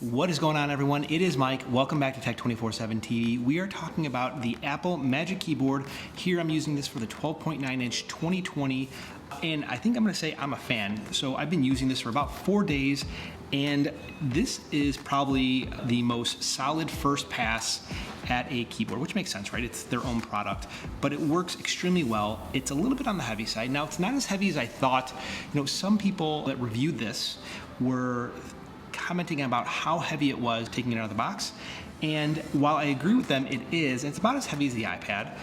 What is going on, everyone? It is Mike. Welcome back to Tech 24/7 TV. We are talking about the Apple Magic Keyboard. Here I'm using this for the 12.9-inch 2020, and I think I'm going to say I'm a fan. So I've been using this for about 4 days, and this is probably the most solid first pass at a keyboard, which makes sense, right? It's their own product, but it works extremely well. It's a little bit on the heavy side. Now, it's not as heavy as I thought. You know, some people that reviewed this were commenting about how heavy it was taking it out of the box. And while I agree with them, it is. It's about as heavy as the iPad.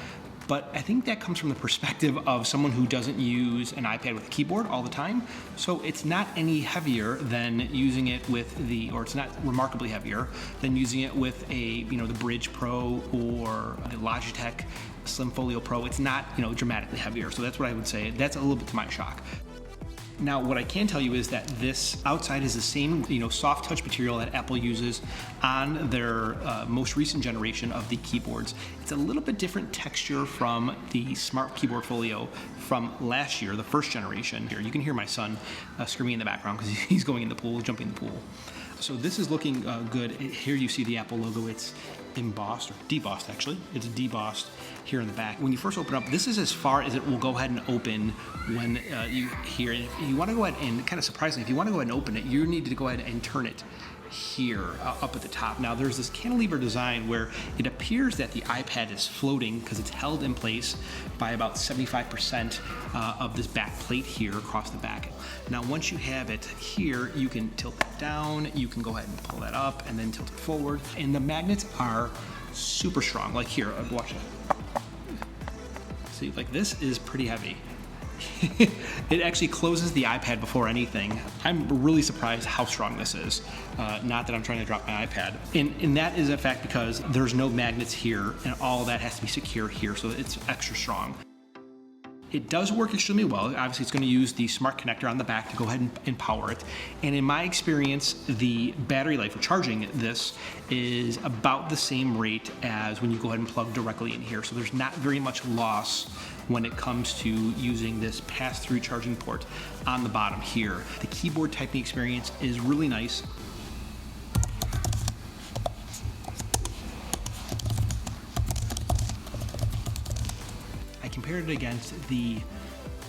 But I think that comes from the perspective of someone who doesn't use an iPad with a keyboard all the time. So it's not any heavier than using it with or it's not remarkably heavier than using it with the Bridge Pro or the Logitech Slim Folio Pro. It's not, dramatically heavier. So that's what I would say. That's a little bit to my shock. Now, what I can tell you is that this outside is the same, soft touch material that Apple uses on their most recent generation of the keyboards. It's a little bit different texture from the Smart Keyboard Folio from last year, the first generation. Here, you can hear my son screaming in the background because he's going in the pool, jumping in the pool. So this is looking good. Here you see the Apple logo. It's embossed, or debossed actually. It's debossed here in the back. When you first open up, this is as far as it will go ahead and open when you hear it. If you want to go ahead and, kind of surprisingly, if you want to go ahead and open it, you need to go ahead and turn it here up at the top. Now there's this cantilever design where it appears that the iPad is floating because it's held in place by about 75% of this back plate here across the back. Now once you have it here, you can tilt it down, you can go ahead and pull that up and then tilt it forward. And the magnets are super strong. Like here, watch it. See, like this is pretty heavy. It actually closes the iPad before anything. I'm really surprised how strong this is. Not that I'm trying to drop my iPad. And that is a fact because there's no magnets here and all of that has to be secure here, so it's extra strong. It does work extremely well. Obviously, it's going to use the smart connector on the back to go ahead and power it. And in my experience, the battery life for charging this is about the same rate as when you go ahead and plug directly in here. So there's not very much loss when it comes to using this pass-through charging port on the bottom here. The keyboard typing experience is really nice. Compared it against the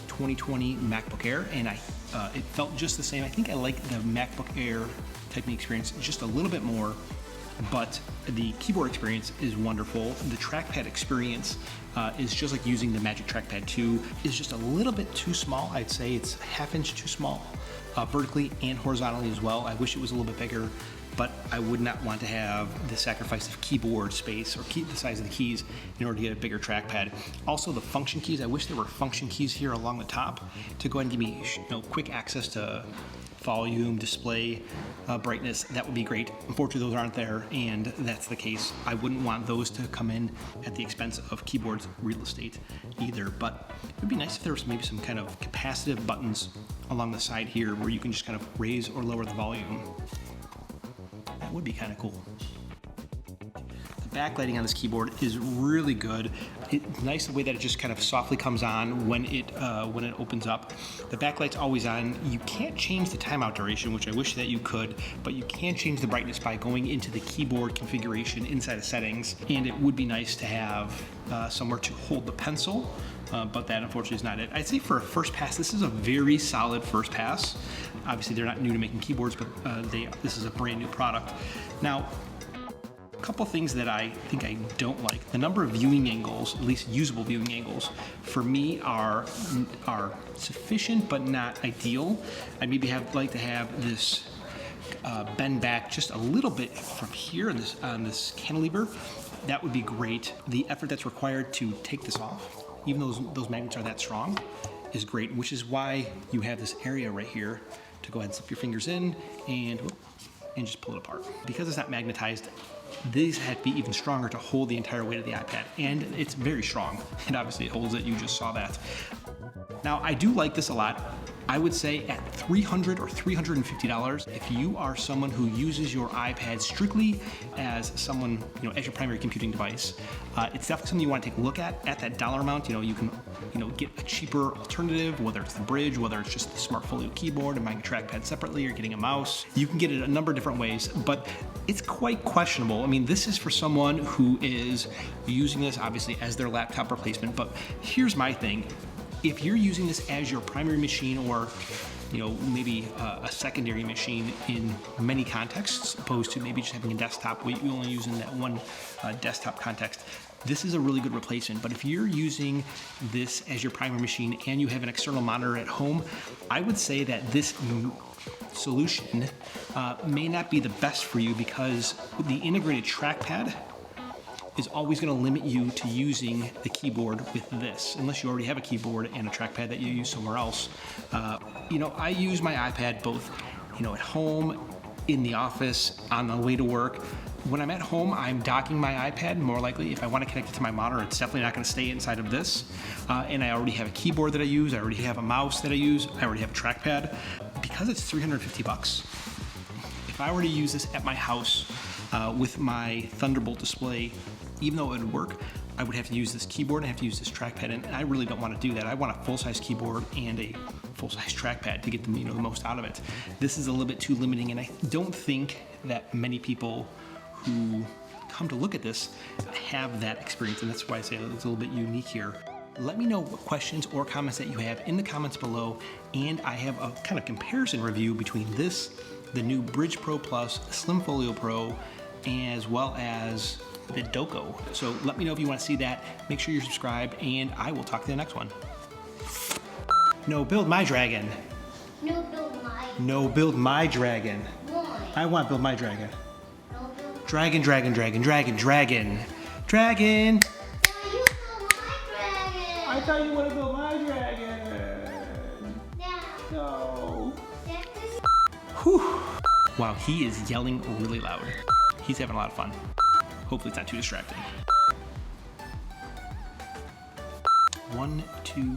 2020 MacBook Air, and it felt just the same. I think I like the MacBook Air typing experience just a little bit more, but the keyboard experience is wonderful. The trackpad experience is just like using the Magic Trackpad 2. It's just a little bit too small. I'd say it's ½ inch too small, vertically and horizontally as well. I wish it was a little bit bigger, but I would not want to have the sacrifice of keyboard space or the size of the keys in order to get a bigger trackpad. Also, the function keys, I wish there were function keys here along the top to go ahead and give me quick access to volume, display, brightness. That would be great. Unfortunately, those aren't there, and that's the case. I wouldn't want those to come in at the expense of keyboard's real estate either, but it would be nice if there was maybe some kind of capacitive buttons along the side here where you can just kind of raise or lower the volume. That would be kind of cool. The backlighting on this keyboard is really good. It's nice the way that it just kind of softly comes on when it opens up. The backlight's always on. You can't change the timeout duration, which I wish that you could, but you can change the brightness by going into the keyboard configuration inside of settings. And it would be nice to have somewhere to hold the pencil. But that unfortunately is not it. I'd say for a first pass, this is a very solid first pass. Obviously, they're not new to making keyboards, but this is a brand new product. Now, a couple things that I think I don't like. The number of viewing angles, at least usable viewing angles, for me are sufficient but not ideal. I maybe like to have this bend back just a little bit from here on this cantilever. That would be great. The effort that's required to take this off, even though those magnets are that strong, is great, which is why you have this area right here to go ahead and slip your fingers in and just pull it apart. Because it's not magnetized, these have to be even stronger to hold the entire weight of the iPad, and it's very strong, and obviously it holds it. You just saw that. Now, I do like this a lot. I would say at $300 or $350, if you are someone who uses your iPad strictly as someone, as your primary computing device, it's definitely something you want to take a look at that dollar amount. You can, get a cheaper alternative, whether it's the Bridge, whether it's just the Smart Folio keyboard and buying a trackpad separately or getting a mouse. You can get it a number of different ways, but it's quite questionable. I mean, this is for someone who is using this obviously as their laptop replacement, but here's my thing. If you're using this as your primary machine or maybe a secondary machine in many contexts, opposed to maybe just having a desktop where you only use in that one desktop context, this is a really good replacement. But if you're using this as your primary machine and you have an external monitor at home, I would say that this solution may not be the best for you because the integrated trackpad is always going to limit you to using the keyboard with this, unless you already have a keyboard and a trackpad that you use somewhere else. I use my iPad both, at home, in the office, on the way to work. When I'm at home, I'm docking my iPad more likely. If I want to connect it to my monitor, it's definitely not going to stay inside of this. And I already have a keyboard that I use. I already have a mouse that I use. I already have a trackpad. Because it's $350, if I were to use this at my house with my Thunderbolt display, even though it would work, I would have to use this keyboard and I have to use this trackpad, and I really don't want to do that. I want a full-size keyboard and a full-size trackpad to get the most out of it. This is a little bit too limiting, and I don't think that many people who come to look at this have that experience, and that's why I say it's a little bit unique here. Let me know what questions or comments that you have in the comments below, and I have a kind of comparison review between this, the new Bridge Pro Plus, Slim Folio Pro, as well as the Doko. So let me know if you want to see that. Make sure you're subscribed, and I will talk to you in the next one. No, build my dragon. No, build my. No, build my dragon. Why? I want to build my dragon. No, build. Dragon, dragon, dragon, dragon, dragon. Dragon! No, you build my dragon. I thought you want to build my dragon. Now. No. That is. Whew. Wow, he is yelling really loud. He's having a lot of fun. Hopefully it's not too distracting. 1, 2, 3.